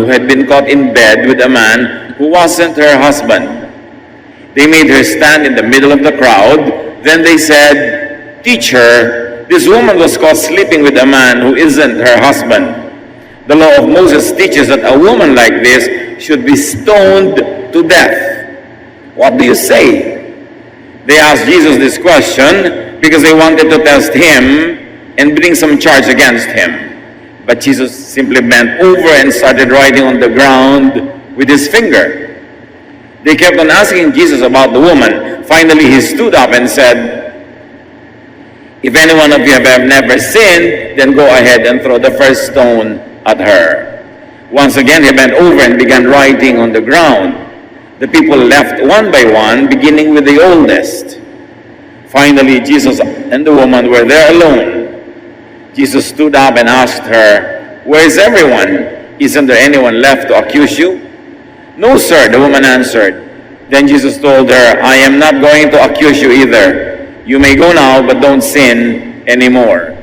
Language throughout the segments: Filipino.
who had been caught in bed with a man who wasn't her husband. They made her stand in the middle of the crowd. Then they said, "Teacher, this woman was caught sleeping with a man who isn't her husband. The law of Moses teaches that a woman like this should be stoned to death. What do you say?" They asked Jesus this question because they wanted to test him and bring some charge against him. But Jesus simply bent over and started writing on the ground with his finger. They kept on asking Jesus about the woman. Finally, he stood up and said, "If any one of you have never sinned, then go ahead and throw the first stone at her." Once again, he bent over and began writing on the ground. The people left one by one, beginning with the oldest. Finally, Jesus and the woman were there alone. Jesus stood up and asked her, "Where is everyone? Isn't there anyone left to accuse you?" "No, sir," the woman answered. Then Jesus told her, "I am not going to accuse you either. You may go now, but don't sin anymore."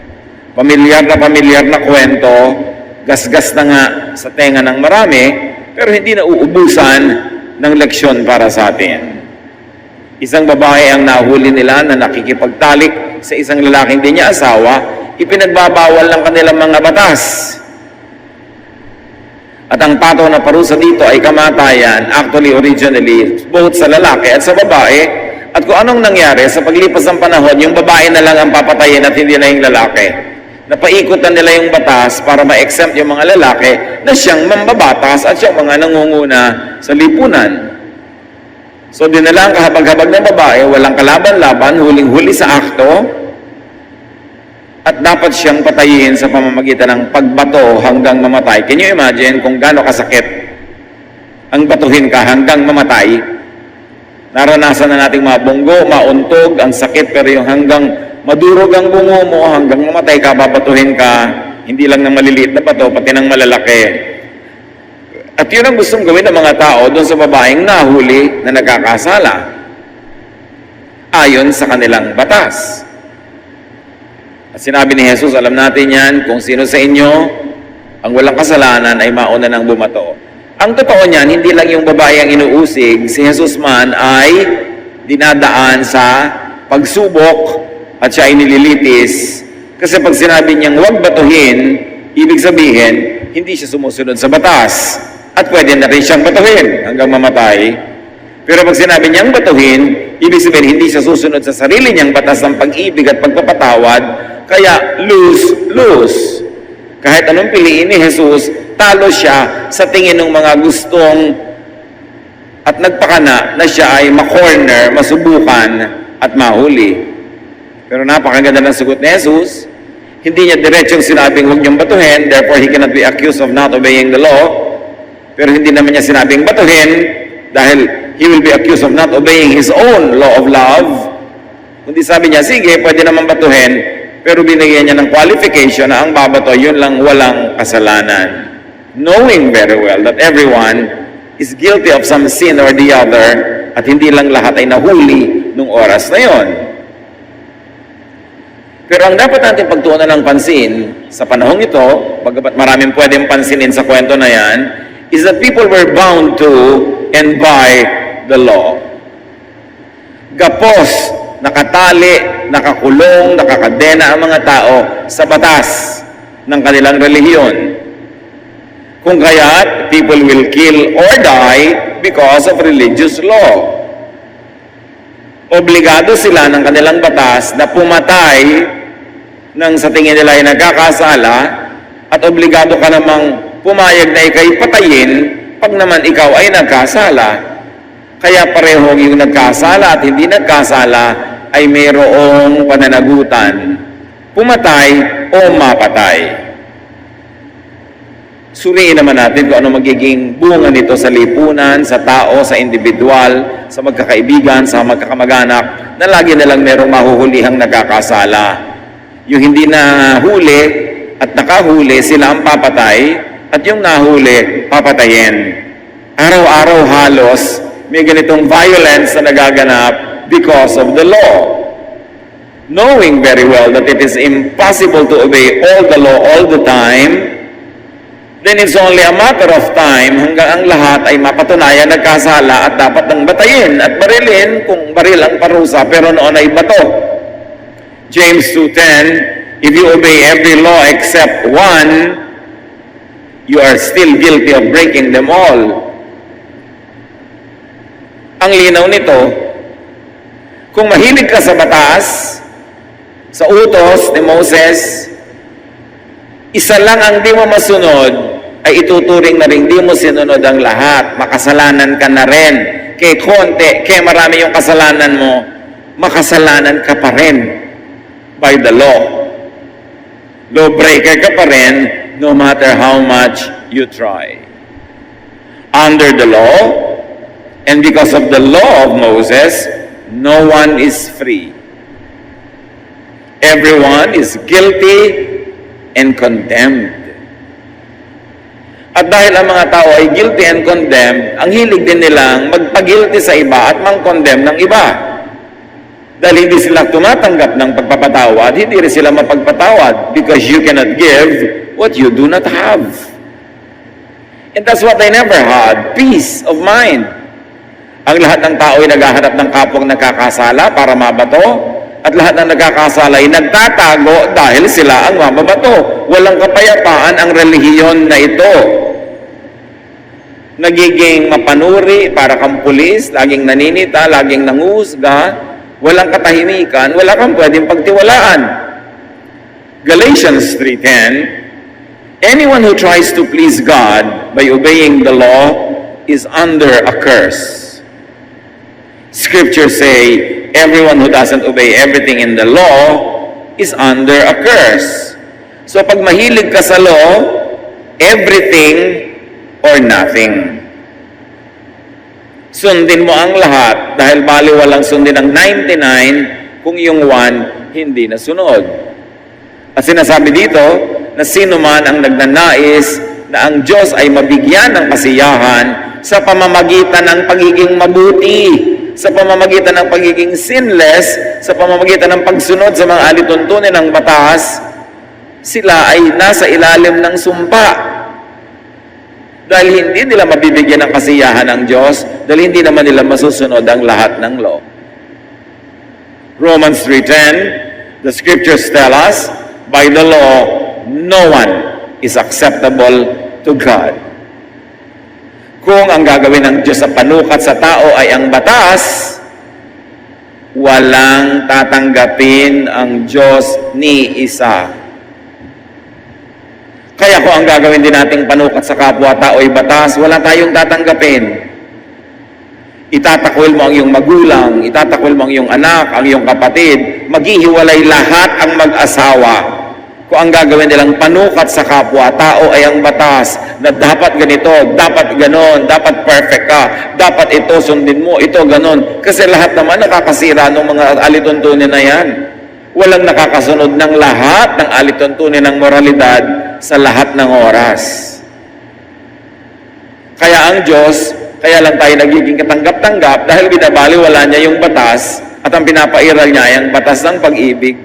Pamilyar na kwento, gasgas na nga sa tenga ng marami, pero hindi na uubusan ng leksyon para sa atin. Isang babae ang nahuli nila na nakikipagtalik sa isang lalaking di niya asawa. Ipinagbabawal ng kanilang mga batas. At ang pataw na parusa dito ay kamatayan, actually originally, both sa lalaki at sa babae. At kung anong nangyari, sa paglipas ng panahon, yung babae na lang ang papatayin at hindi na yung lalaki. Napaikutan nila yung batas para ma-exempt yung mga lalaki na siyang mambabatas at siyang mga nangunguna sa lipunan. So dinala ang kahabag-habag ng babae, walang kalaban-laban, huling-huli sa akto, at dapat siyang patayin sa pamamagitan ng pagbato hanggang mamatay. Can you imagine kung gaano kasakit ang batuhin ka hanggang mamatay? Naranasan na nating mabunggo, mauntog, ang sakit, pero yung hanggang madurog ang bungo mo, hanggang mamatay ka, babatuhin ka, hindi lang ng maliliit na bato, pati ng malalaki. At yun ang gustong gawin ng mga tao doon sa babaeng nahuli na nagkakasala ayon sa kanilang batas. At sinabi ni Jesus, alam natin yan, kung sino sa inyo ang walang kasalanan ay mauna ng bumato. Ang totoo niyan, hindi lang yung babae ang inuusig, si Jesus man ay dinadaan sa pagsubok at siya ay nililitis. Kasi pag sinabi niyang huwag batuhin, ibig sabihin, hindi siya sumusunod sa batas. At pwede na rin siyang batuhin hanggang mamatay. Pero pag sinabi niyang batuhin, ibig sabihin, hindi siya susunod sa sarili niyang batas ng pag-ibig at pagpapatawad. Kaya lose. Kahit anong piliin ni Jesus, talo siya sa tingin ng mga gustong at nagpakana na siya ay ma-corner, masubukan at mahuli. Pero napakaganda ng sagot ni Jesus. Hindi niya diretsong sinabing huwag niyong batuhin, therefore he cannot be accused of not obeying the law. Pero hindi naman niya sinabing batuhin dahil he will be accused of not obeying his own law of love. Kundi sabi niya, sige, pwede naman batuhin, pero binigyan niya ng qualification na ang babato, yun lang walang kasalanan. Knowing very well that everyone is guilty of some sin or the other, at hindi lang lahat ay nahuli nung oras na yon. Pero ang dapat natin pagtuunan ng pansin sa panahong ito, bagamat maraming pwedeng pansinin sa kwento na yan, is that people were bound to and by the law. Gapos, nakatali, nakakulong, nakakadena ang mga tao sa batas ng kanilang relihiyon. Kung kaya't, people will kill or die because of religious law. Obligado sila ng kanilang batas na pumatay nang sa tingin nila ay nagkakasala, at obligado ka namang pumayag na ikay patayin pag naman ikaw ay nagkasala. Kaya pareho yung nagkasala at hindi nagkasala ay mayroong pananagutan, pumatay o mapatay. Suriin naman natin kung ano magiging bunga nito sa lipunan, sa tao, sa individual, sa magkakaibigan, sa magkakamag-anak, na lagi na lang merong mahuhulihang nagkakasala. Yung hindi nahuli at nakahuli, sila ang papatay, at yung nahuli, papatayin. Araw-araw halos, may ganitong violence na nagaganap because of the law. Knowing very well that it is impossible to obey all the law all the time, then it's only a matter of time hanggang ang lahat ay mapatunayan nagkasala at dapat nang batayin at barilin kung baril ang parusa pero noon ay bato. James 2:10, if you obey every law except one, you are still guilty of breaking them all. Ang linaw nito, kung mahilig ka sa batas, sa utos ni Moses, isa lang ang di mo masunod, ay ituturing na rin di mo sinunod ang lahat. Makasalanan ka na rin. Kaya konti, kaya marami yung kasalanan mo, makasalanan ka pa rin by the law. Lawbreaker ka pa rin, no matter how much you try. Under the law, and because of the law of Moses, no one is free. Everyone is guilty and condemned. At dahil ang mga tao ay guilty and condemned, ang hilig din nilang magpag-guilty sa iba at mang-condemn ng iba. Dahil hindi sila tumatanggap ng pagpapatawad, hindi rin sila mapagpatawad because you cannot give what you do not have. And that's what they never had, peace of mind. Ang lahat ng tao ay naghahanap ng kapwang nagkakasala para mabato, at lahat ng nagkakasala ay nagtatago dahil sila ang mababato. Walang kapayapaan ang relihiyon na ito. Nagiging mapanuri para kang pulis, laging naninita, laging nanguhusga, walang katahimikan, wala kang pwedeng pagtiwalaan. Galatians 3:10, anyone who tries to please God by obeying the law is under a curse. Scriptures say, everyone who doesn't obey everything in the law is under a curse. So pag mahilig ka sa law, everything or nothing. Sundin mo ang lahat dahil bali walang sundin ang 99 kung yung 1 hindi nasunod. At sinasabi dito na sino man ang nagnanais na ang Diyos ay mabigyan ng kasiyahan sa pamamagitan ng pagiging mabuti, sa pamamagitan ng pagiging sinless, sa pamamagitan ng pagsunod sa mga alituntunin ng batas, sila ay nasa ilalim ng sumpa. Dahil hindi nila mabibigyan ng kasiyahan ng Diyos, dahil hindi naman nila masusunod ang lahat ng law. Romans 3:10, the scriptures tell us, by the law, no one is acceptable to God. Kung ang gagawin ng Diyos sa panukat sa tao ay ang batas, walang tatanggapin ang Diyos ni isa. Kaya kung ang gagawin din nating panukat sa kapwa-tao ay batas, wala tayong tatanggapin. Itatakwil mo ang iyong magulang, itatakwil mo ang iyong anak, ang iyong kapatid, maghihiwalay lahat ang mag-asawa. Kung ang gagawin nilang panukat sa kapwa-tao ay ang batas na dapat ganito, dapat ganon, dapat perfect ka, dapat ito, sundin mo, ito, ganon. Kasi lahat naman nakakasira ng mga alituntunin na yan. Walang nakakasunod ng lahat ng alituntunin ng moralidad sa lahat ng oras. Kaya ang Diyos, kaya lang tayo nagiging katanggap-tanggap dahil binabaliwala niya yung batas at ang pinapairal niya ay ang batas ng pag-ibig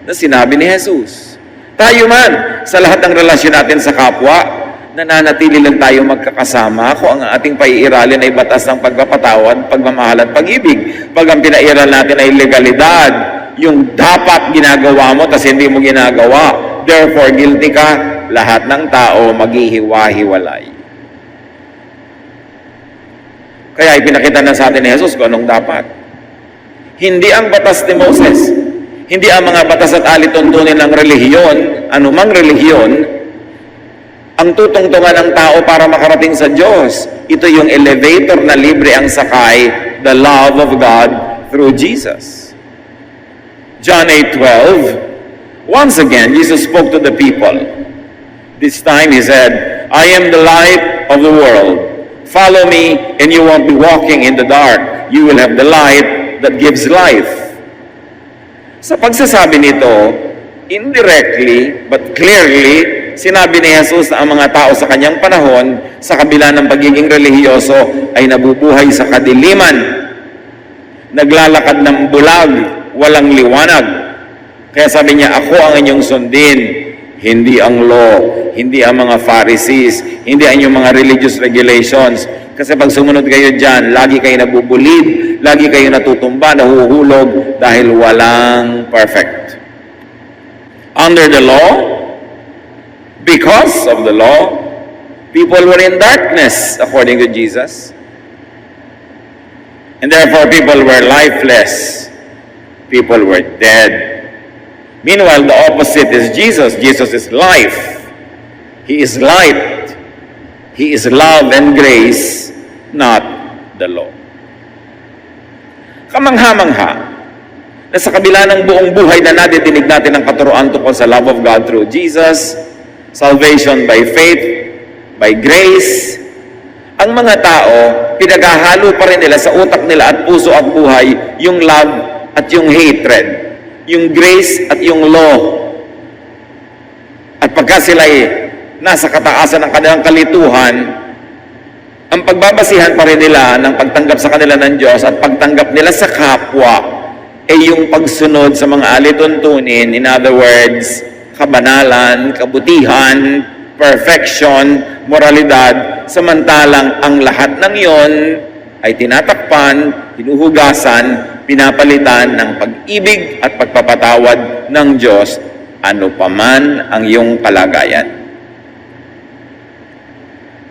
na sinabi ni Jesus. Tayo man, sa lahat ng relasyon natin sa kapwa, nananatili lang tayo magkakasama kung ang ating paiiralin ay batas ng pagpapatawad, pagmamahal at pag-ibig. Pag ang pinairal natin ay legalidad, yung dapat ginagawa mo tas hindi mo ginagawa, therefore guilty ka, lahat ng tao maghihiwa-hiwalay. Kaya ipinakita na sa atin ni Jesus kung anong dapat. Hindi ang batas ni Moses, hindi ang mga batas at alituntunin ng relihiyon, anumang relihiyon, ang tutungtungan ng tao para makarating sa Diyos. Ito yung elevator na libre ang sakay, the love of God through Jesus. John 8:12, once again, Jesus spoke to the people. This time He said, I am the light of the world. Follow me and you won't be walking in the dark. You will have the light that gives life. Sa pagsasabi nito, indirectly but clearly, sinabi ni Jesus na ang mga tao sa kanyang panahon, sa kabila ng pagiging relihiyoso, ay nabubuhay sa kadiliman. Naglalakad ng bulag, walang liwanag. Kaya sabi niya, ako ang inyong sundin. Hindi ang law, hindi ang mga Pharisees, hindi ang yung mga religious regulations. Kasi pag sumunod kayo dyan, lagi kayo nabubulid, lagi kayo natutumba, nahuhulog dahil walang perfect. Under the law, because of the law, people were in darkness according to Jesus. And therefore, people were lifeless. People were dead. Meanwhile, the opposite is Jesus. Jesus is life. He is light. He is love and grace, not the law. Kamangha-mangha na sa kabila ng buong buhay na nadidinig natin ang katuruan tungkol sa love of God through Jesus, salvation by faith, by grace, ang mga tao, pinaghahalo pa rin nila sa utak nila at puso at buhay yung love at yung hatred, yung grace at yung law. At pagka sila'y nasa kataasan ng kanilang kalituhan, ang pagbabasihan pa rin nila ng pagtanggap sa kanila ng Diyos at pagtanggap nila sa kapwa ay yung pagsunod sa mga alituntunin, in other words, kabanalan, kabutihan, perfection, moralidad, samantalang ang lahat ng iyon ay tinatakpan, hinuhugasan, pinapalitan ng pag-ibig at pagpapatawad ng Diyos, ano paman ang iyong kalagayan.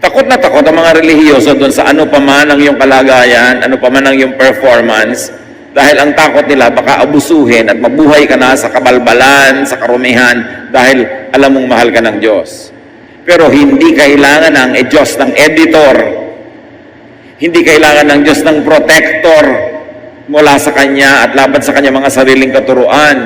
Takot na takot ang mga relihiyoso doon sa ano paman ang iyong kalagayan, ano paman ang iyong performance, dahil ang takot nila baka abusuhin at mabuhay ka na sa kabalbalan, sa karumihan, dahil alam mong mahal ka ng Diyos. Pero hindi kailangan ng Diyos ng editor. Hindi kailangan ng Diyos ng protector mula sa Kanya at laban sa Kanya mga sariling katuruan.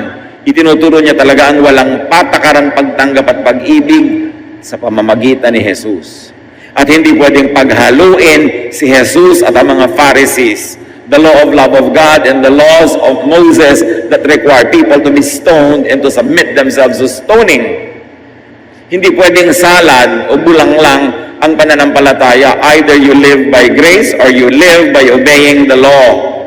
Itinuturo niya talaga ang walang patakarang pagtanggap at pag-ibig sa pamamagitan ni Jesus. At hindi pwedeng paghaluin si Jesus at ang mga Pharisees, the law of love of God and the laws of Moses that require people to be stoned and to submit themselves to stoning. Hindi pwedeng salad o bulang lang ang pananampalataya. Either you live by grace or you live by obeying the law.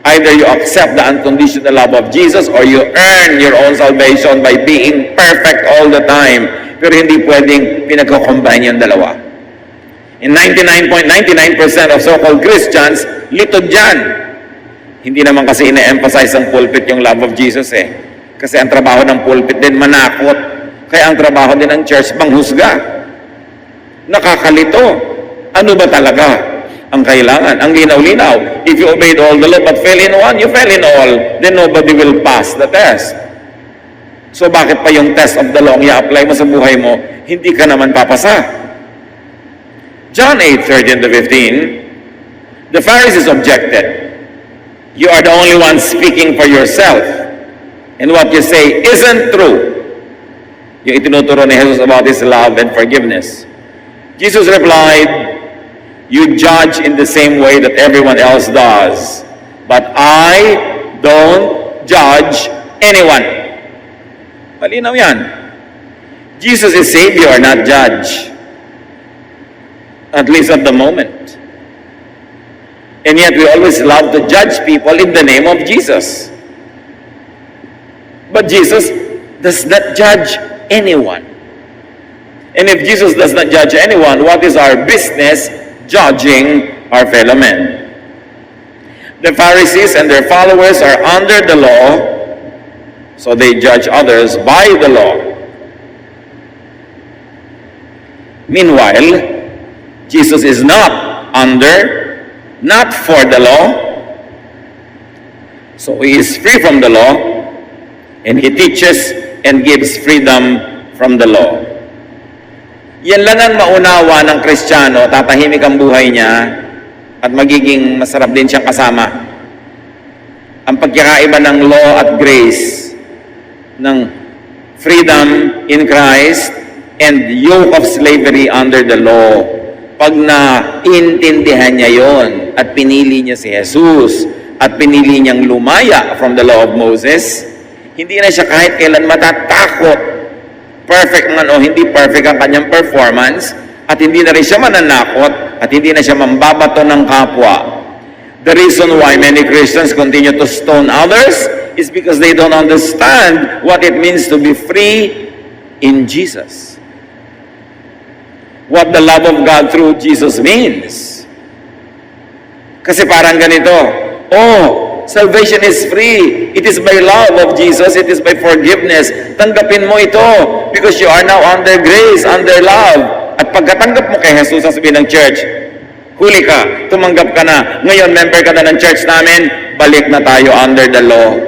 Either you accept the unconditional love of Jesus or you earn your own salvation by being perfect all the time. Pero hindi pwedeng pinagko-combine yung dalawa. In 99.99% of so-called Christians, litod dyan. Hindi naman kasi ina-emphasize ang pulpit yung love of Jesus eh. Kasi ang trabaho ng pulpit din manakot. Kaya ang trabaho din ng church, manghusga. Nakakalito. Ano ba talaga ang kailangan? Ang linaw-linaw. If you obeyed all the law but fail in one, you fail in all. Then nobody will pass the test. So bakit pa yung test of the law ang i-apply mo sa buhay mo, hindi ka naman papasa? John 8:13-15, the Pharisees objected. You are the only one speaking for yourself. And what you say isn't true. Yung itinuturo ni Jesus about His love and forgiveness. Jesus replied, you judge in the same way that everyone else does. But I don't judge anyone. Malinaw yan. Jesus is Savior, not judge. At least at the moment. And yet we always love to judge people in the name of Jesus. But Jesus does not judge anyone. And if Jesus does not judge anyone, what is our business judging our fellow men? The Pharisees and their followers are under the law, so they judge others by the law. Meanwhile, Jesus is not under, not for the law, so He is free from the law, and He teaches and gives freedom from the law. Yan lang ang maunawa ng Kristiyano, tatahimik ang buhay niya at magiging masarap din siyang kasama. Ang pagkakaiba ng law at grace, ng freedom in Christ and yoke of slavery under the law. Pag naintindihan niya yon at pinili niya si Jesus at pinili niyang lumaya from the law of Moses, hindi na siya kahit kailan matatakot. Perfect man o hindi perfect ang kanyang performance, at hindi na rin siya mananakot, at hindi na siya mambabato ng kapwa. The reason why many Christians continue to stone others is because they don't understand what it means to be free in Jesus. What the love of God through Jesus means. Kasi parang ganito, salvation is free. It is by love of Jesus. It is by forgiveness. Tanggapin mo ito because you are now under grace, under love. At pagkatanggap mo kay Jesus, sasabihin ng church, huli ka, tumanggap ka na. Ngayon, member ka na ng church namin, balik na tayo under the law.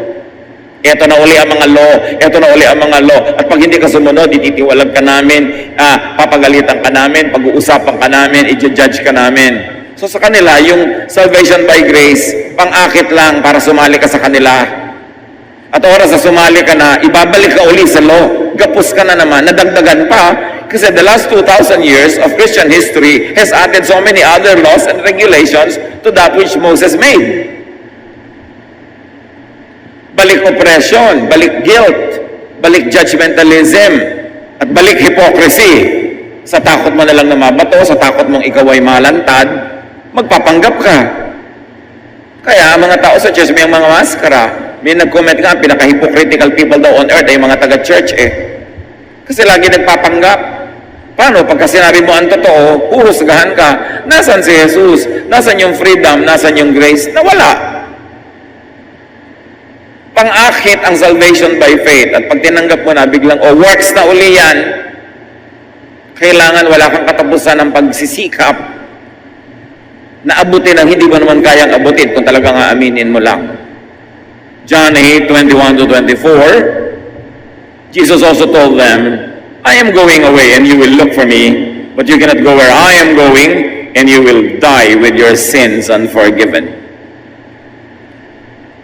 Ito na uli ang mga law. Ito na uli ang mga law. At pag hindi ka sumunod, ititiwalag ka namin, papagalitan ka namin, pag-uusapan ka namin, i-judge ka namin. So sa kanila, yung salvation by grace, pang-akit lang para sumali ka sa kanila. At oras na sumali ka na, ibabalik ka uli sa law. Gapos ka na naman, nadagdagan pa. Kasi the last 2,000 years of Christian history has added so many other laws and regulations to that which Moses made. Balik oppression, balik guilt, balik judgmentalism, at balik hypocrisy. Sa takot mo na lang na mabato, sa takot mong ikaw ay malantad, magpapanggap ka. Kaya mga tao sa church may mga maskara. May nag-comment nga, pinaka-hypocritical people daw on earth ay mga taga-church Kasi lagi nagpapanggap. Paano? Pagka sinabi mo ang totoo, huhusgahan ka. Nasaan si Jesus? Nasaan yung freedom? Nasaan yung grace? Nawala. Pang-akit ang salvation by faith. At pag tinanggap mo na, biglang, works na uli yan. Kailangan wala kang katapusan ng pagsisikap na abutin ang hindi mo naman kayang abutin kung talagang aaminin mo lang. John 8:21-24, Jesus also told them, I am going away and you will look for me, but you cannot go where I am going, and you will die with your sins unforgiven.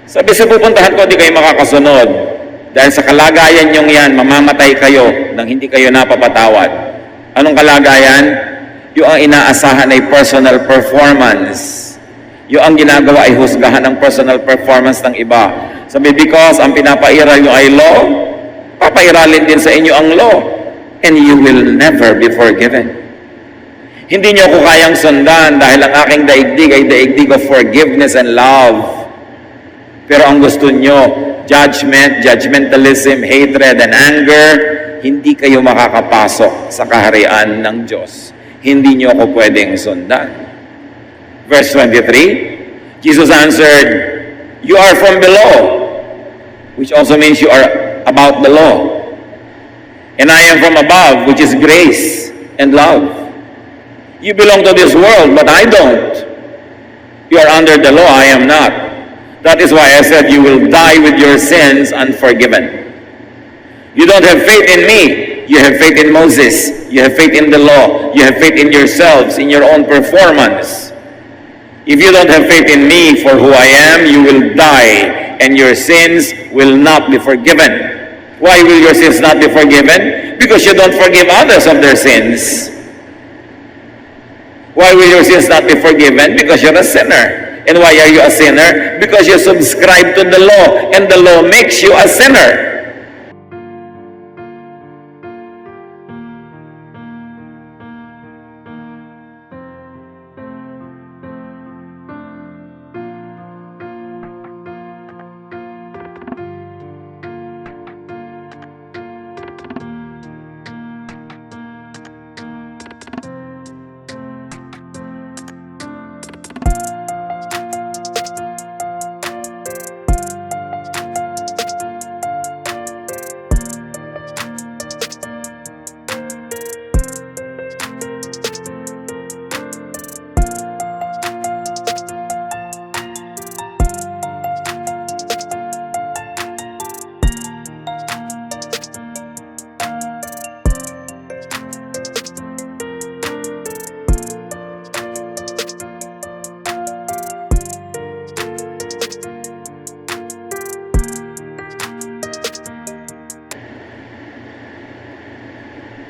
Sabi sa pupuntahan ko, di kayo makakasunod. Dahil sa kalagayan nyong yan, mamamatay kayo nang hindi kayo napapatawad. Anong kalagayan? Yung ang inaasahan ay personal performance. Yung ang ginagawa ay husgahan ng personal performance ng iba. Sabi, because ang pinapairal nyo ay law, papairalin din sa inyo ang law. And you will never be forgiven. Hindi nyo ako kayang sundan dahil ang aking daigdig ay daigdig of forgiveness and love. Pero ang gusto nyo, judgment, judgmentalism, hatred, and anger, hindi kayo makakapasok sa kaharian ng Diyos. Hindi nyo ako pwedeng sundan. Verse 23, Jesus answered, you are from below, which also means you are about the law. And I am from above, which is grace and love. You belong to this world, but I don't. You are under the law, I am not. That is why I said you will die with your sins unforgiven. You don't have faith in me. You have faith in Moses. You have faith in the law. You have faith in yourselves, in your own performance. If you don't have faith in me for who I am, you will die, and your sins will not be forgiven. Why will your sins not be forgiven? Because you don't forgive others of their sins. Why will your sins not be forgiven? Because you're a sinner. And why are you a sinner? Because you subscribe to the law, and the law makes you a sinner.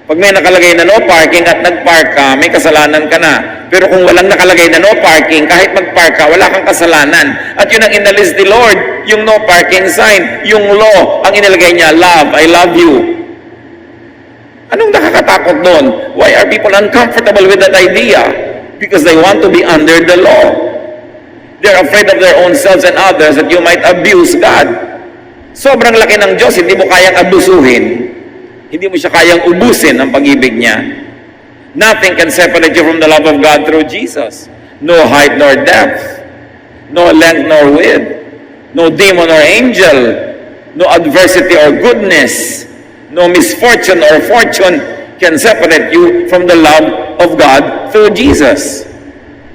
Pag may nakalagay na no parking at nag-park ka, may kasalanan ka na. Pero kung walang nakalagay na no parking, kahit mag-park ka, wala kang kasalanan. At yun ang inalis ni Lord, yung no parking sign, yung law, ang inilagay niya, love, I love you. Anong nakakatakot doon? Why are people uncomfortable with that idea? Because they want to be under the law. They're afraid of their own selves and others that you might abuse God. Sobrang laki ng Diyos, hindi mo kayang abusuhin. Hindi mo siya kayang ubusin ang pag-ibig niya. Nothing can separate you from the love of God through Jesus. No height nor depth, no length nor width, no demon or angel, no adversity or goodness, no misfortune or fortune can separate you from the love of God through Jesus.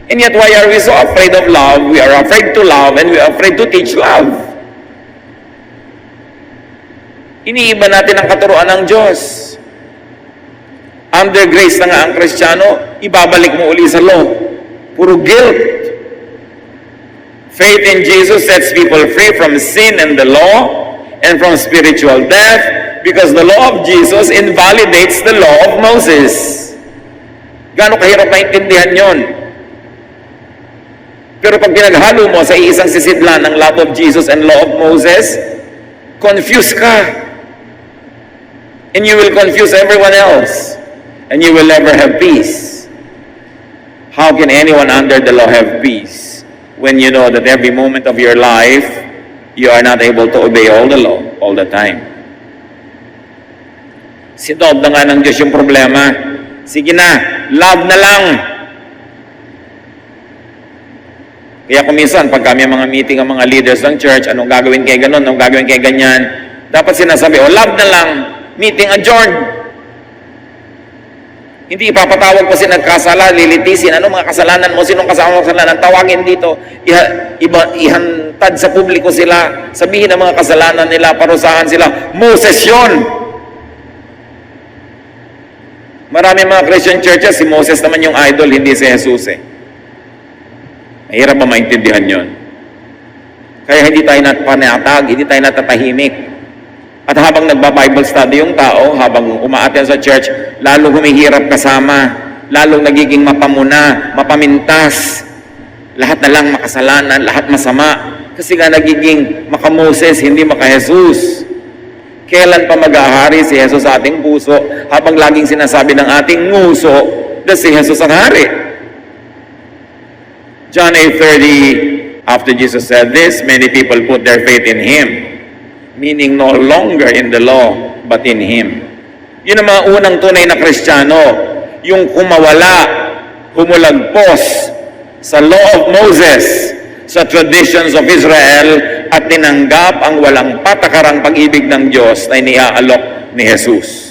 And yet, why are we so afraid of love? We are afraid to love and we are afraid to teach love. Iniiba natin ang katuruan ng Diyos. Under grace na nga ang Kristiyano, ibabalik mo uli sa law. Puro guilt. Faith in Jesus sets people free from sin and the law and from spiritual death because the law of Jesus invalidates the law of Moses. Gaano kahirap maintindihan yon? Pero pag pinaghalo mo sa iisang sisidlan ng love of Jesus and law of Moses, confused ka. And you will confuse everyone else. And you will never have peace. How can anyone under the law have peace when you know that every moment of your life, you are not able to obey all the law all the time? Sinob na nga ng Diyos yung problema. Sige na, love na lang. Kaya kuminsan, pag kami mga meeting ang mga leaders ng church, anong gagawin kay ganon, anong gagawin kay ganyan, dapat sinasabi, love na lang, meeting adjourned. Hindi ipapatawag pa si nagkasala, lilitisin, ano mga kasalanan mo, sinong kasama mo kasalanan, tawagin dito, ihantad sa publiko sila, sabihin ang mga kasalanan nila, parusahan sila, Moses yun. Marami mga Christian churches, si Moses naman yung idol, hindi si Jesus eh. Mahirap ba maintindihan yun? Kaya hindi tayo panatag, hindi tayo natatahimik. At habang nagba-Bible study yung tao, habang umaaten sa church, lalo humihirap kasama, lalong nagiging mapamuna, mapamintas, lahat na lang makasalanan, lahat masama. Kasi nga nagiging maka-Moses, hindi maka-Jesus. Kailan pa mag-ahari si Jesus sa ating puso, habang laging sinasabi ng ating nguso na si Jesus ang hari? John 8:30, after Jesus said this, many people put their faith in Him, meaning no longer in the law, but in Him. Yun ang mga unang tunay na Kristiyano, yung kumawala, humulagpos sa law of Moses, sa traditions of Israel, at tinanggap ang walang patakarang pag-ibig ng Diyos na iniaalok ni Jesus.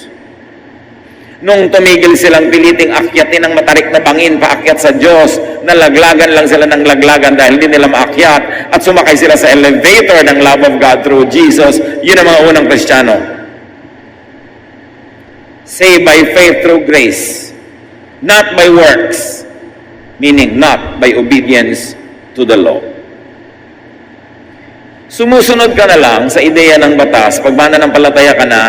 Nung tumigil silang piliting akyatin ng matarik na bangin paakyat sa Diyos, nalaglagan lang sila ng laglagan dahil hindi nila maakyat, at sumakay sila sa elevator ng love of God through Jesus. Yun ang mga unang Kristiyano. Saved by faith through grace, not by works, meaning not by obedience to the law. Sumusunod ka na lang sa ideya ng batas, pag mananampalataya ka na,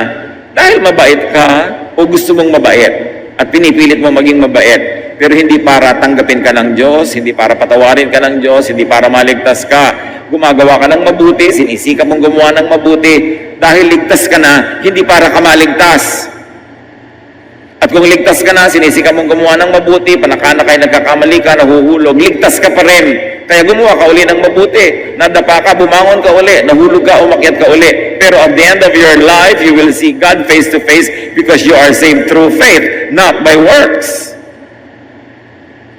dahil mabait ka, o gusto mong mabait at pinipilit mo maging mabait, pero hindi para tanggapin ka ng Diyos, hindi para patawarin ka ng Diyos, hindi para maligtas ka. Gumagawa ka ng mabuti, sinisikap mong gumawa ng mabuti dahil ligtas ka na, hindi para ka maligtas. At kung ligtas ka na, sinisikap mong gumawa ng mabuti, panakana kayo, nagkakamali ka, nahuhulog, ligtas ka pa rin. Kaya gumawa ka uli ng mabuti, nadapa ka, bumangon ka uli, nahulog ka, umakyat ka uli. Pero at the end of your life, you will see God face to face because you are saved through faith, not by works.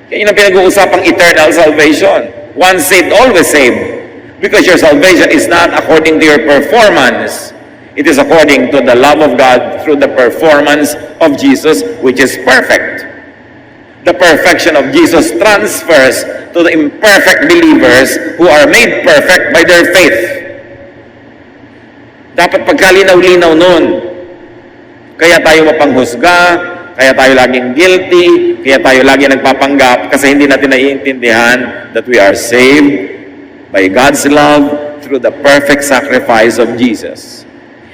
Kaya yun ang pinag-uusapang eternal salvation. Once saved, always saved. Because your salvation is not according to your performance. It is according to the love of God through the performance of Jesus, which is perfect. The perfection of Jesus transfers to the imperfect believers who are made perfect by their faith. Dapat pagkalinaw-linaw nun. Kaya tayo mapanghusga, kaya tayo laging guilty, kaya tayo laging nagpapanggap kasi hindi natin naiintindihan that we are saved by God's love through the perfect sacrifice of Jesus.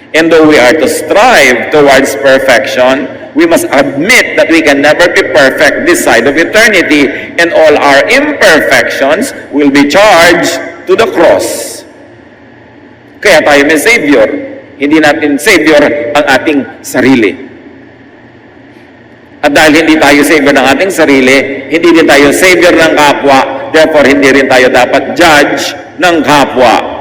And though we are to strive towards perfection, we must admit that we can never be perfect this side of eternity, and all our imperfections will be charged to the cross. Kaya tayo may Savior. Hindi natin Savior ang ating sarili. At dahil hindi tayo Savior ng ating sarili, hindi din tayo Savior ng kapwa, therefore hindi rin tayo dapat judge ng kapwa.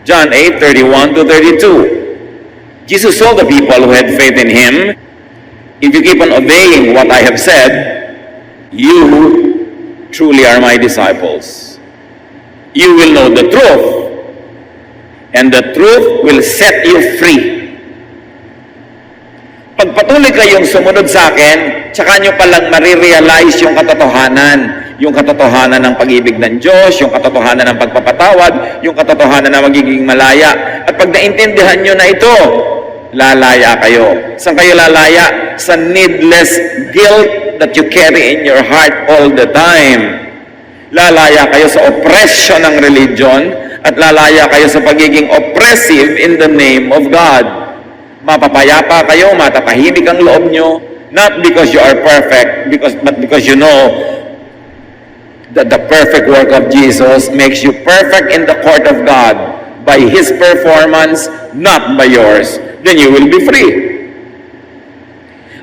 John 8:31-32. Jesus told the people who had faith in him, if you keep on obeying what I have said, you truly are my disciples. You will know the truth, and the truth will set you free. Pag patuloy kayong sumunod sa akin, tsaka nyo palang marirealize yung katotohanan ng pag-ibig ng Diyos, yung katotohanan ng pagpapatawad, yung katotohanan na magiging malaya. At pag naintindihan nyo na ito, lalaya kayo. Saan kayo lalaya? Sa needless guilt that you carry in your heart all the time. Lalaya kayo sa oppression ng religion at lalaya kayo sa pagiging oppressive in the name of God. Mapapayapa kayo, matatahimik ang loob nyo, not because you are perfect, but because you know that the perfect work of Jesus makes you perfect in the court of God by His performance, not by yours. Then you will be free.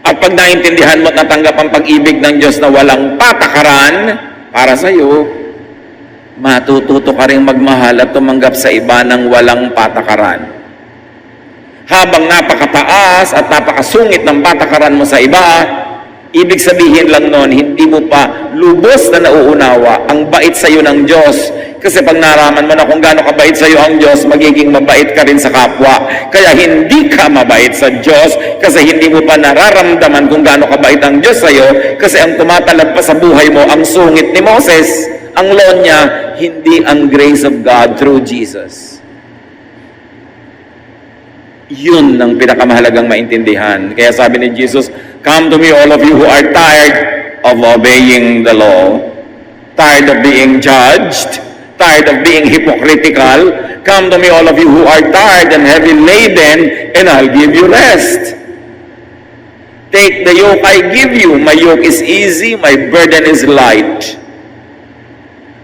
At pag naintindihan mo at natanggap ang pag-ibig ng Diyos na walang patakaran para sa iyo, matututo ka rin magmahal at tumanggap sa iba ng walang patakaran. Habang napakataas at napakasungit ng patakaran mo sa iba, ibig sabihin lang nun, hindi mo pa lubos na nauunawa ang bait sa iyo ng Diyos. Kasi pag naraman mo na kung gaano kabait sa iyo ang Diyos, magiging mabait ka rin sa kapwa. Kaya hindi ka mabait sa Diyos kasi hindi mo pa nararamdaman kung gaano kabait ang Diyos sa iyo, kasi ang tumatalab pa sa buhay mo ang sungit ni Moses. Ang law niya, hindi ang grace of God through Jesus. Yun ang pinakamahalagang maintindihan. Kaya sabi ni Jesus, come to me all of you who are tired of obeying the law, tired of being judged, tired of being hypocritical. Come to me all of you who are tired and heavy laden, and I'll give you rest. Take the yoke I give you. My yoke is easy, my burden is light.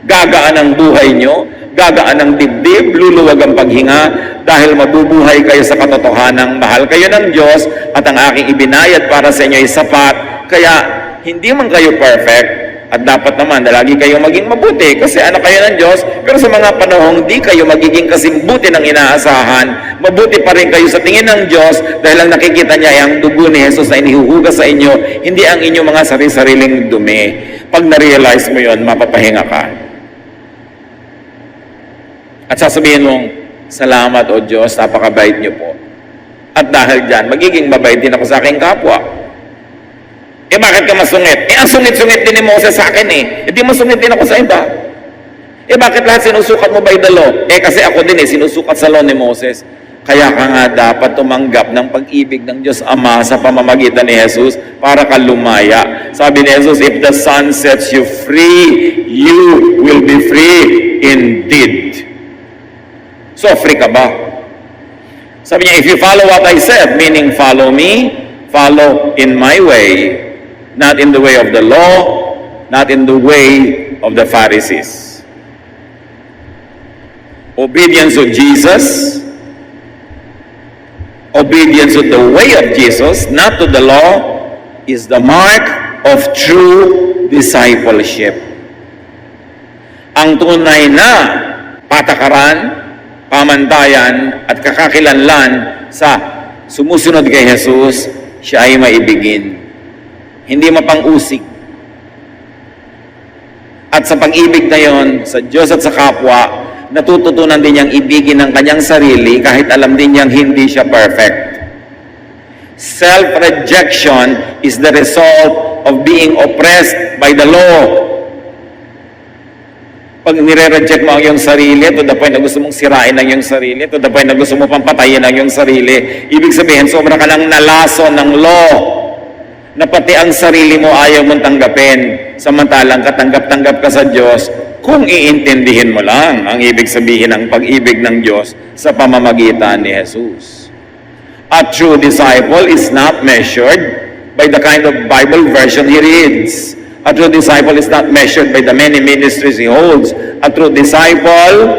Gagaan ang buhay nyo, gagaan ang dibdib, luluwag ang paghinga, dahil mabubuhay kayo sa katotohanan, mahal kayo ng Diyos, at ang aking ibinayad para sa inyo ay sapat. Kaya, hindi man kayo perfect, at dapat naman na lagi kayo maging mabuti, kasi anak kayo ng Diyos, pero sa mga panahong di kayo magiging kasimbuti ng inaasahan, mabuti pa rin kayo sa tingin ng Diyos, dahil ang nakikita niya ay ang dugo ni Jesus na inihuhugas sa inyo, hindi ang inyong mga sarili-sariling dumi. Pag na-realize mo yon, mapapahinga ka. At sasabihin mong, salamat o Diyos, napakabait niyo po. At dahil dyan, magiging mabait din ako sa aking kapwa. Bakit ka masungit? Ang sungit-sungit din ni Moses sa akin Hindi masungit din ako sa iba. Bakit lahat sinusukat mo by the law? Kasi ako din sinusukat sa law ni Moses. Kaya ka nga dapat tumanggap ng pag-ibig ng Diyos Ama sa pamamagitan ni Jesus para ka lumaya. Sabi ni Jesus, if the Son sets you free, you will be free indeed. So, free ka ba? Sabi niya, if you follow what I said, meaning follow me, follow in my way, not in the way of the law, not in the way of the Pharisees. Obedience to Jesus, obedience to the way of Jesus, not to the law, is the mark of true discipleship. Ang tunay na patakaran, pamantayan at kakakilanlan sa sumusunod kay Jesus, siya ay maibigin. Hindi mapang-usig. At sa pag-ibig na yon, sa Diyos at sa kapwa, natututunan din niyang ibigin ang kanyang sarili kahit alam din niyang hindi siya perfect. Self-rejection is the result of being oppressed by the law. Pag nire-reject mo ang iyong sarili, to the point na gusto mong sirain ang iyong sarili, to the point na gusto mo pang patayin ang iyong sarili, ibig sabihin, sobra ka lang nalason ng law, na pati ang sarili mo ayaw mong tanggapin, samantalang katanggap-tanggap ka sa Diyos, kung iintindihin mo lang ang ibig sabihin ng pag-ibig ng Diyos sa pamamagitan ni Jesus. A true disciple is not measured by the kind of Bible version he reads. A true disciple is not measured by the many ministries he holds. A true disciple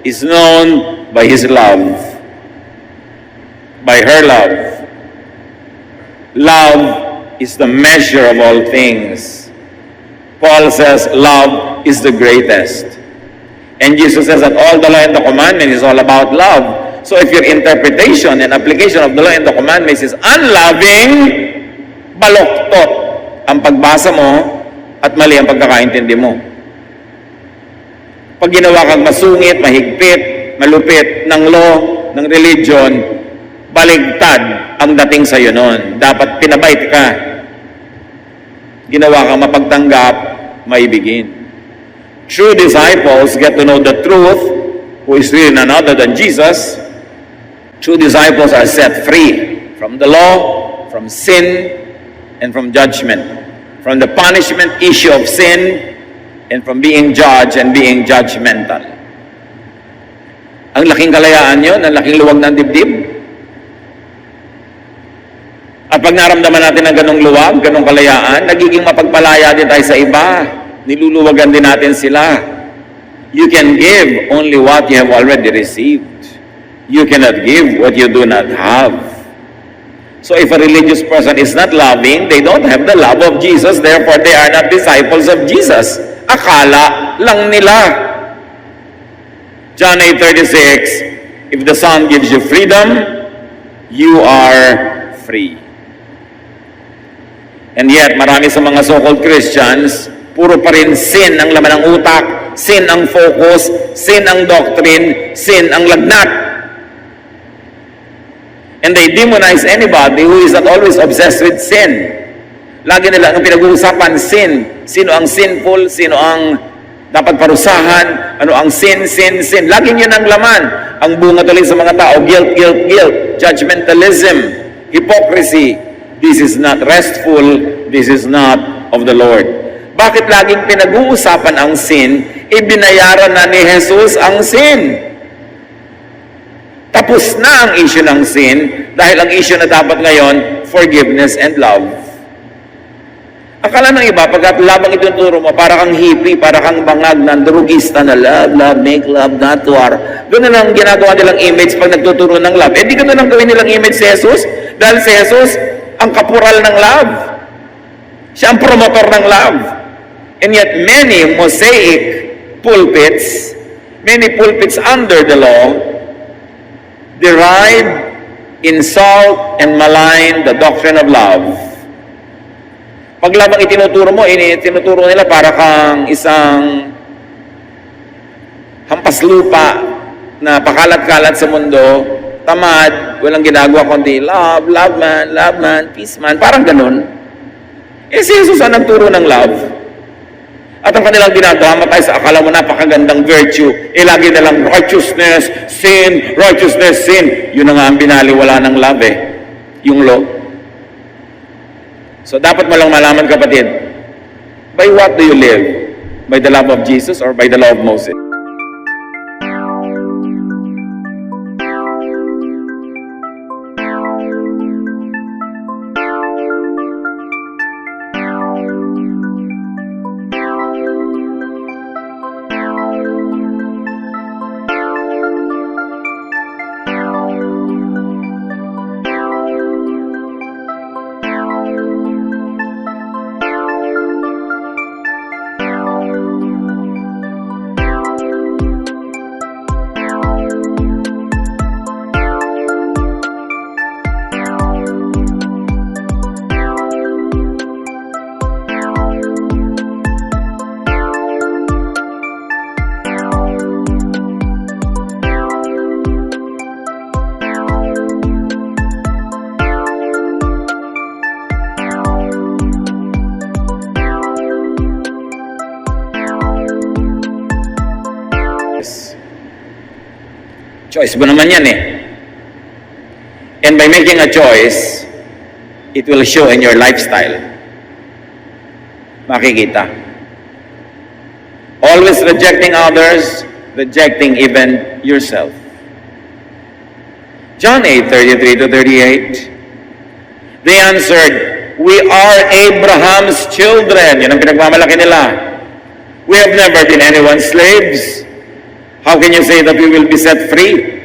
is known by his love, by her love. Love is the measure of all things. Paul says love is the greatest. And Jesus says that all the law and the commandment is all about love. So if your interpretation and application of the law and the commandments is unloving, baloktot ang pagbasa mo at mali ang pagkakaintindi mo. Pag ginawa kang masungit, mahigpit, malupit ng law, ng religion, baligtad ang dating sa'yo noon. Dapat pinabait ka. Ginawa kang mapagtanggap, maibigin. True disciples get to know the truth, who is really none other than Jesus. True disciples are set free from the law, from sin, and from judgment. From the punishment issue of sin, and from being judged and being judgmental. Ang laking kalayaan yun, ang laking luwag ng dibdib. At pag naramdaman natin ng ganong luwag, ganong kalayaan, nagiging mapagpalaya din tayo sa iba. Niluluwagan din natin sila. You can give only what you have already received. You cannot give what you do not have. So if a religious person is not loving, they don't have the love of Jesus, therefore they are not disciples of Jesus. Akala lang nila. John 8:36, if the Son gives you freedom, you are free. And yet, marami sa mga so-called Christians, puro pa rin sin ang laman ng utak, sin ang focus, sin ang doctrine, sin ang lagnat. And they demonize anybody who is not always obsessed with sin. Lagi nila ang pinag-uusapan, sin. Sino ang sinful, sino ang dapat parusahan, ano ang sin. Lagi yun ang laman. Ang bunga tuloy sa mga tao, guilt. Judgmentalism, hypocrisy. This is not restful, this is not of the Lord. Bakit laging pinag-uusapan ang sin? Ibinayaran na ni Jesus ang sin. Tapos na ang issue ng sin dahil ang issue na dapat ngayon, forgiveness and love. Akala ng iba, pagkat labang ituturo mo, para kang hippie, para kang bangag ng drugista na love, make love, not war. Doon na lang ginagawa nilang image pag nagtuturo ng love. Eh di ka lang gawin nilang image si Jesus? Dahil si Jesus, ang kapural ng love. Siya ang promotor ng love. And yet many Mosaic pulpits, many pulpits under the law, deride, insult, and malign the doctrine of love. Pag labang itinuturo mo, itinuturo nila para kang isang hampas lupa na pakalat-kalat sa mundo, tamad, walang ginagawa kundi love man, peace man, parang ganun. Eh si Jesus ang nagturo ng love. At ang kanilang ginagawa, matay sa akala mo napakagandang virtue, eh lagi nalang righteousness, sin. Yun na nga ang binaliwala ng love yung law. So dapat mo lang malaman, kapatid, by what do you live? By the love of Jesus or by the law of Moses? Choice mo naman yan And by making a choice, it will show in your lifestyle. Makikita. Always rejecting others, rejecting even yourself. John 8:33-38. They answered, "We are Abraham's children." Yan ang pinagmamalaki nila. "We have never been anyone's slaves. How can you say that we will be set free?"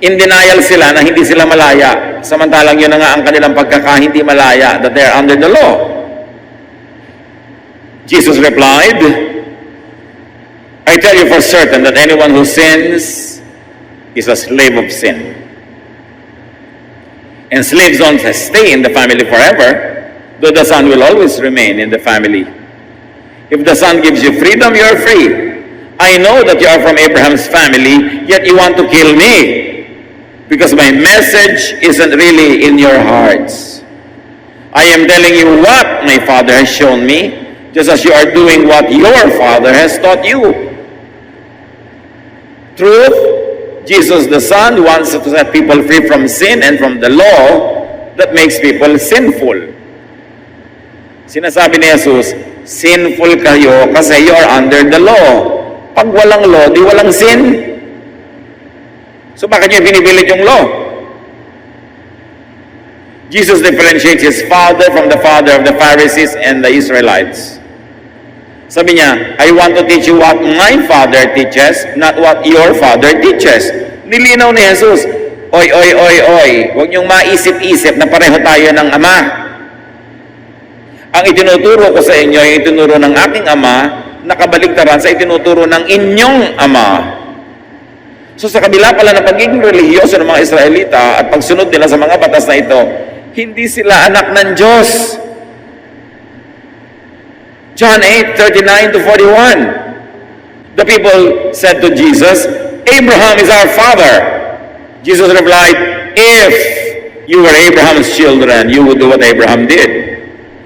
In denial sila na hindi sila malaya. Samantalang yun na nga ang kanilang pagkakahindi malaya, that they are under the law. Jesus replied, "I tell you for certain that anyone who sins is a slave of sin. And slaves don't stay in the family forever, though the son will always remain in the family. If the son gives you freedom, you are free. I know that you are from Abraham's family, yet you want to kill me, because my message isn't really in your hearts. I am telling you what my Father has shown me, just as you are doing what your Father has taught you. Truth, Jesus the Son wants to set people free from sin and from the law that makes people sinful. Sinasabi ni Jesus, sinful kayo kasi you are under the law. Pag walang law, di walang sin. So bakit niyo binibilit yung law? Jesus differentiates his father from the father of the Pharisees and the Israelites. Sabi niya, I want to teach you what my father teaches, not what your father teaches. Nilinaw ni Jesus, oy, huwag niyong maisip-isip na pareho tayo ng Ama. Ang itinuturo ko sa inyo, yung itinuro ng aking Ama, nakabaligtaran sa itinuturo ng inyong Ama. So sa kabila pala ng pagiging relihiyoso ng mga Israelita at pagsunod nila sa mga batas na ito, hindi sila anak ng Diyos. John 8:39 to 41. The people said to Jesus, Abraham is our father. Jesus replied, if you were Abraham's children, you would do what Abraham did.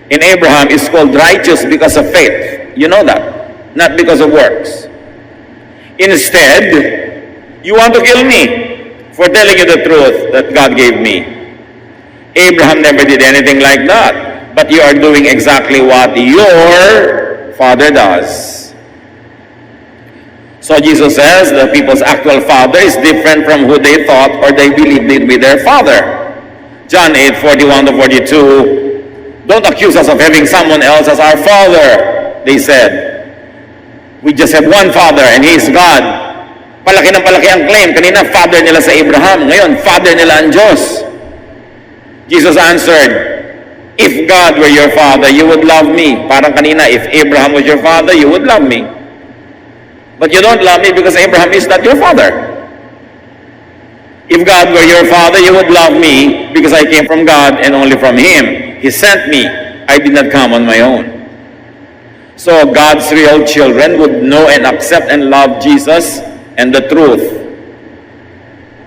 And Abraham is called righteous because of faith. You know that. Not because of works. Instead, you want to kill me for telling you the truth that God gave me. Abraham never did anything like that, but you are doing exactly what your father does. So Jesus says the people's actual father is different from who they thought or they believed to be their father. John 8:41 to 42, don't accuse us of having someone else as our father, they said. We just have one father and he is God. Palaki ng palaki ang claim. Kanina, father nila sa Abraham. Ngayon, father nila ang Diyos. Jesus answered, if God were your father, you would love me. Parang kanina, if Abraham was your father, you would love me. But you don't love me because Abraham is not your father. If God were your father, you would love me because I came from God and only from Him. He sent me. I did not come on my own. So God's real children would know and accept and love Jesus and the truth.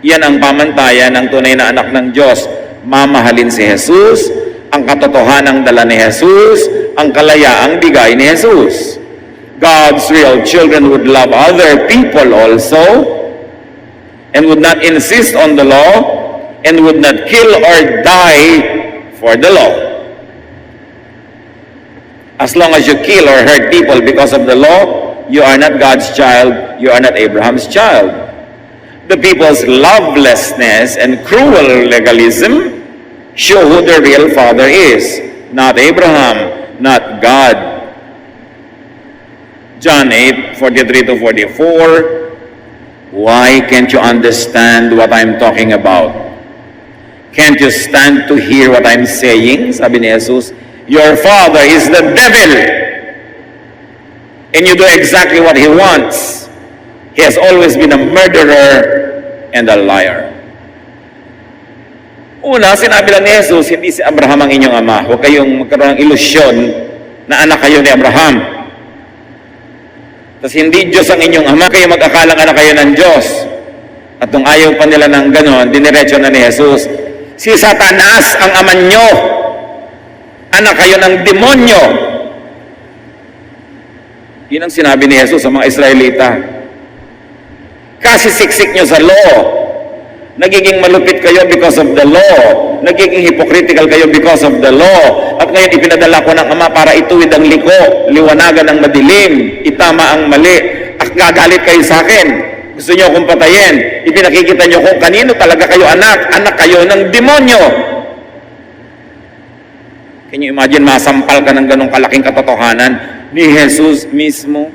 Yan ang pamantayan ng tunay na anak ng Diyos. Mamahalin si Jesus, ang katotohanang dala ni Jesus, ang kalayaang bigay ni Jesus. God's real children would love other people also and would not insist on the law and would not kill or die for the law. As long as you kill or hurt people because of the law, you are not God's child, you are not Abraham's child. The people's lovelessness and cruel legalism show who the real father is, not Abraham, not God. John 8:43 to 44, why can't you understand what I'm talking about? Can't you stand to hear what I'm saying? Sabi ni Jesus, your father is the devil, and you do exactly what he wants. He has always been a murderer and a liar. Una, sinabi lang ni Jesus, hindi si Abraham ang inyong ama. Huwag kayong magkaroon ng ilusyon na anak kayo ni Abraham. Tapos hindi Diyos ang inyong ama, kayo mag-akalang anak kayo ng Diyos. At nung ayaw pa nila ng ganon, diniretso na ni Jesus, si Satanas ang ama nyo. Anak kayo ng demonyo. Yun ang sinabi ni Jesus sa mga Israelita. Kasi siksik nyo sa law. Nagiging malupit kayo because of the law. Nagiging hypocritical kayo because of the law. At ngayon ipinadala ko ng Ama para ituwid ang liko, liwanagan ang madilim, itama ang mali. At gagalit kayo sa akin. Gusto nyo akong patayin. Ipinakikita nyo kung kanino talaga kayo anak. Anak kayo ng demonyo. Can you imagine, masampal ka ng ganong kalaking katotohanan ni Jesus mismo?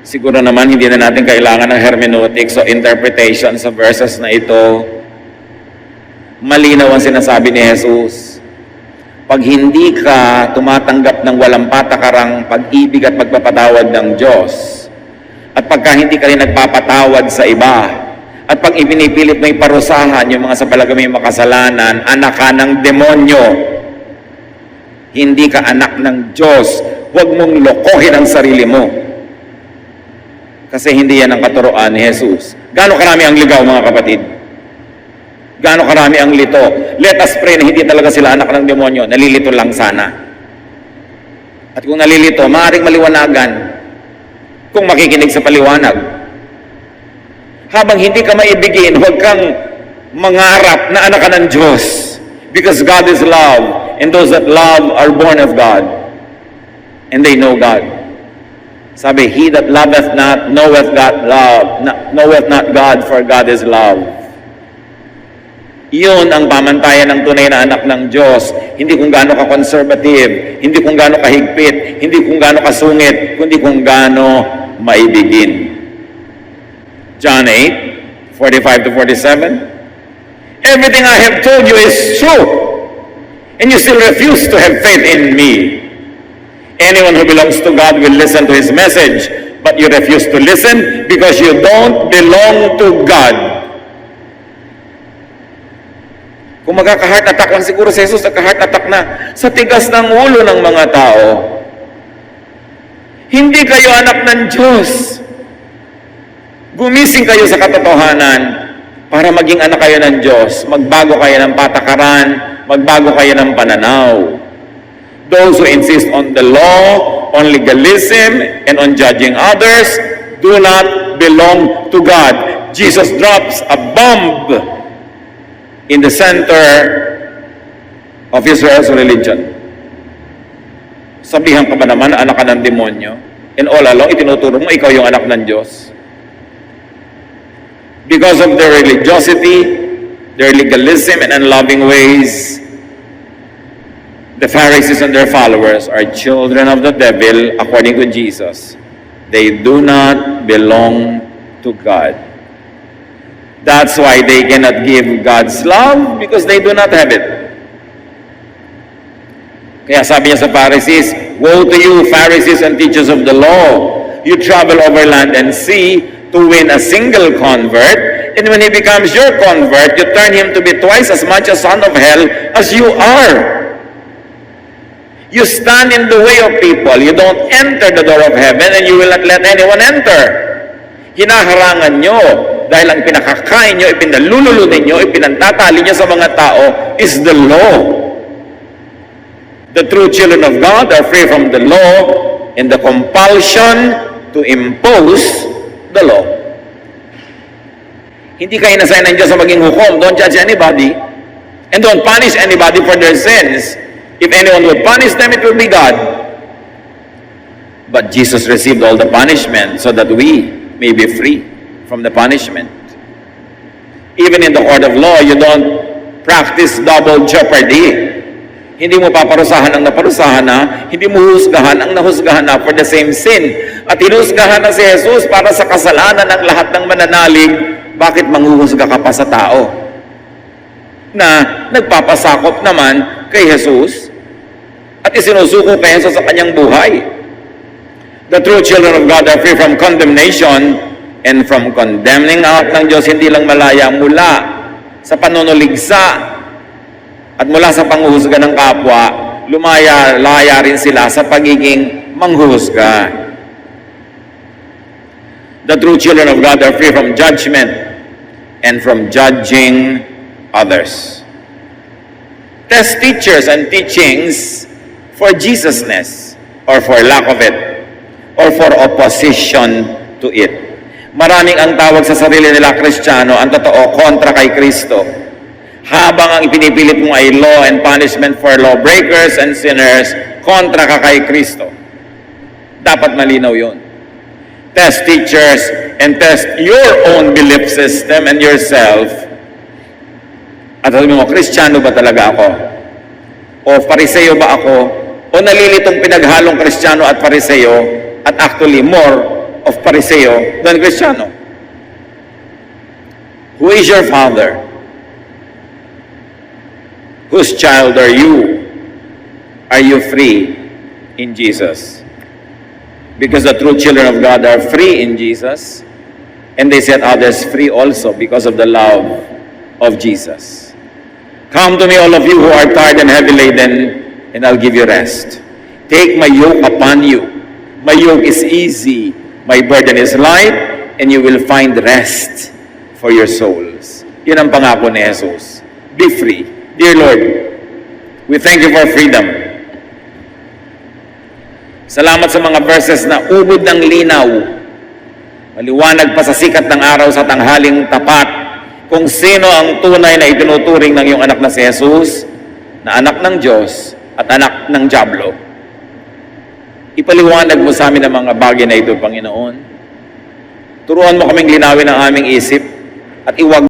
Siguro naman, hindi na natin kailangan ng hermeneutics o interpretation sa verses na ito. Malinaw ang sinasabi ni Jesus. Pag hindi ka tumatanggap ng walang patakarang pag-ibig at pagpapatawad ng Diyos, At pagka hindi ka rin nagpapatawad sa iba, at pag ipinipilit mo parusahan yung mga sa palagay mo makasalanan, anak ka ng demonyo. Hindi ka anak ng Diyos. Huwag mong lokohin ang sarili mo. Kasi hindi yan ang katuroan ni Jesus. Gaano karami ang ligaw, mga kapatid? Gaano karami ang lito? Let us pray na hindi talaga sila anak ng demonyo. Nalilito lang sana. At kung nalilito, maaaring maliwanagan kung makikinig sa paliwanag. Habang hindi ka maibigin, huwag kang mangarap na anak ka ng Diyos. Because God is love. And those that love are born of God. And they know God. Sabi, he that loveth not, knoweth not God, for God is love. Iyon ang pamantayan ng tunay na anak ng Diyos. Hindi kung gaano ka conservative, hindi kung gaano ka higpit, hindi kung gaano ka sungit, kundi kung gaano maibigin. John 8, 45 to 47. Everything I have told you is true. And you still refuse to have faith in me. Anyone who belongs to God will listen to His message, but you refuse to listen because you don't belong to God. Kung magkaka-heart attack lang siguro si Jesus, nagka-heart attack na sa tigas ng ulo ng mga tao. Hindi kayo anak ng Diyos. Gumising kayo sa katotohanan para maging anak kayo ng Diyos. Magbago kayo ng patakaran, magbago kayo ng pananaw. Those who insist on the law, on legalism, and on judging others do not belong to God. Jesus drops a bomb in the center of Israel's religion. Sabihan ka ba naman na anak ka ng demonyo? And all along, itinuturo mo, ikaw yung anak ng Diyos. Because of their religiosity, their legalism, and unloving ways, the Pharisees and their followers are children of the devil, according to Jesus. They do not belong to God. That's why they cannot give God's love, because they do not have it. Kaya sabi niya sa Pharisees, woe to you, Pharisees and teachers of the law! You travel over land and sea to win a single convert, and when he becomes your convert, you turn him to be twice as much a son of hell as you are. You stand in the way of people. You don't enter the door of heaven, and you will not let anyone enter. Hinaharangan nyo dahil ang pinakakain nyo, ipinalululo ninyo, ipinantatali nyo sa mga tao is the law. The true children of God are free from the law and the compulsion to impose the law. Hindi kayo inasign ng Diyos sa maging hukom. Don't judge anybody. And don't punish anybody for their sins. If anyone would punish them, it will be God. But Jesus received all the punishment so that we may be free from the punishment. Even in the court of law, you don't practice double jeopardy. Hindi mo paparusahan ang naparusahan na, hindi mo husgahan ang nahusgahan na for the same sin. At hinusgahan na si Jesus para sa kasalanan ng lahat ng mananalig, bakit manghuhusga ka pa sa tao? Na nagpapasakop naman kay Jesus at isinusuko kay Jesus sa kanyang buhay. The true children of God are free from condemnation and from condemning out ng Diyos, hindi lang malaya mula sa panunuligsa at mula sa panghuhusga ng kapwa, lumaya-laya rin sila sa pagiging manghuhusga. The true children of God are free from judgment and from judging others. Test teachers and teachings for Jesusness or for lack of it or for opposition to it. Maraming ang tawag sa sarili nila Kristiyano, ang totoo, kontra kay Kristo. Habang ang ipinipilit mo ay law and punishment for lawbreakers and sinners, kontra ka kay Kristo. Dapat malinaw yun. Test teachers and test your own belief system and yourself. At sabi mo, Kristiyano ba talaga ako? O Pariseo ba ako? O nalilitong pinaghalong Kristiyano at Pariseo at actually more of Pariseo than Kristiyano? Who is your father? Whose child are you? Are you free in Jesus? because the true children of God are free in Jesus, and they set others free also because of the love of Jesus. Come to me, all of you who are tired and heavy laden, and I'll give you rest. Take my yoke upon you. My yoke is easy, my burden is light, and you will find rest for your souls. Yun ang pangako ni Jesus. Be free. Dear Lord, we thank you for freedom. Salamat sa mga verses na ubod ng linaw. Maliwanag pa sa sikat ng araw sa tanghaling tapat kung sino ang tunay na itinuturing ng iyong anak na si Jesus, na anak ng Diyos at anak ng Diablo. Ipaliwanag mo sa amin ang mga bagay na ito, Panginoon. Turuan mo kaming linawin ang aming isip at iwag